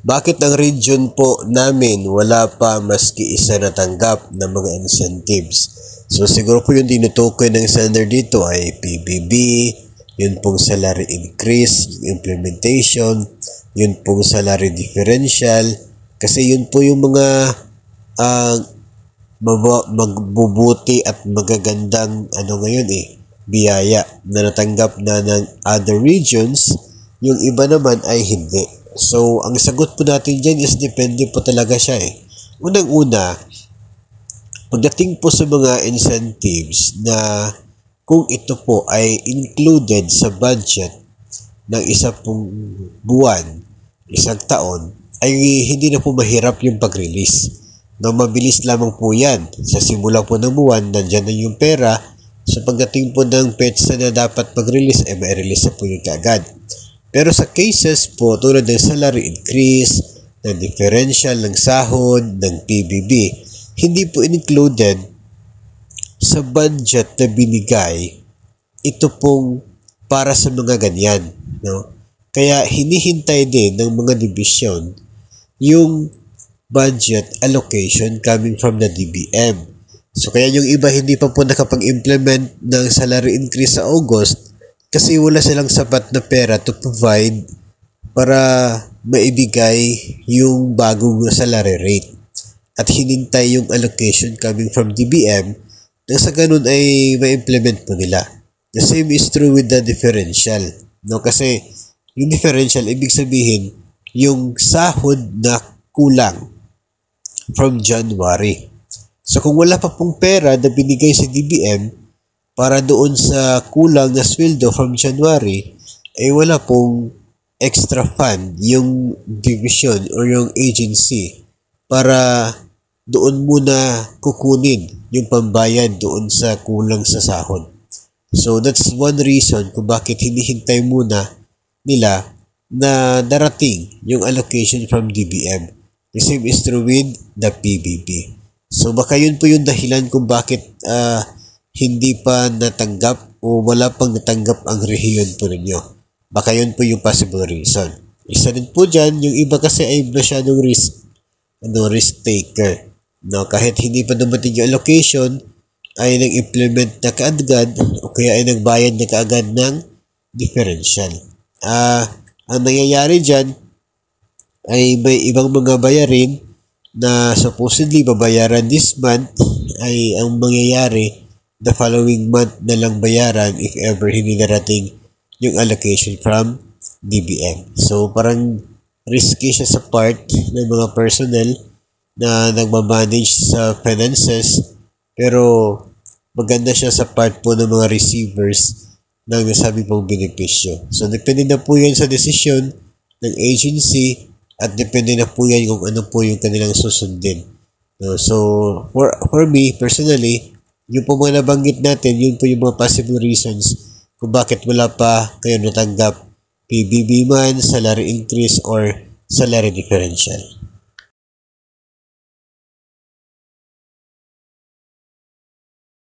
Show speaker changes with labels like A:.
A: Bakit ang region po namin wala pa maski isa natanggap ng mga incentives? So siguro po yung tinutukoy ng sender dito ay PBB, yun pong salary increase, implementation, yun pong salary differential, kasi yun po yung mga magbubuti at magagandang biyaya na natanggap na ng other regions, yung iba naman ay hindi. So, ang sagot po natin dyan is depende po talaga siya Unang-una, pagdating po sa mga incentives na kung ito po ay included sa budget ng isa pong buwan, isang taon, ay hindi na po mahirap yung pag-release. No, mabilis lamang po yan. Sa simula po ng buwan, nandyan na yung pera. So pagdating po ng petsa na dapat mag-release, ay may-release na po yung kaagad. Pero sa cases po, tulad ng salary increase, ng differential, ng sahod, ng PBB, hindi po included sa budget na binigay, ito pong para sa mga ganyan. No? Kaya hinihintay din ng mga division yung budget allocation coming from the DBM. So kaya yung iba hindi pa po nakapag-implement ng salary increase sa August kasi wala silang sapat na pera to provide para maibigay yung bagong salary rate. At hinintay yung allocation coming from DBM nang sa ganun ay ma-implement po nila. The same is true with the differential. No? Kasi yung differential, ibig sabihin, yung sahod na kulang from January. So kung wala pa pong pera na binigay sa DBM para doon sa kulang na sweldo from January, ay wala pong extra fund yung division or yung agency para doon muna kukunin yung pambayad doon sa kulang sa sahod. So that's one reason kung bakit hinihintay muna nila na darating yung allocation from DBM. The same is true with the PBB. So baka yun po yung dahilan kung bakit hindi pa natanggap o wala pang natanggap ang rehiyon po ninyo. Baka yun po yung possible reason. Isa din po dyan, yung iba kasi ay masyadong risk taker. No, kahit hindi pa dumating yung allocation, ay nag-implement na kaagad o kaya ay nagbayad na kaagad ng differential. Ang nangyayari dyan ay may ibang mga bayarin na supposedly babayaran this month, ay ang mangyayari the following month na lang bayaran if ever hindi narating yung allocation from DBM. So parang risky siya sa part ng mga personnel na nagmamanage sa finances, pero maganda siya sa part po ng mga receivers ng nasabi pong benepisyo. So depende na po yan sa desisyon ng agency at depende na po yan kung ano po yung kanilang susundin. So for me personally, yung po mga nabanggit natin, yun po yung mga possible reasons kung bakit wala pa kayo natanggap PBB man, salary increase, or salary differential.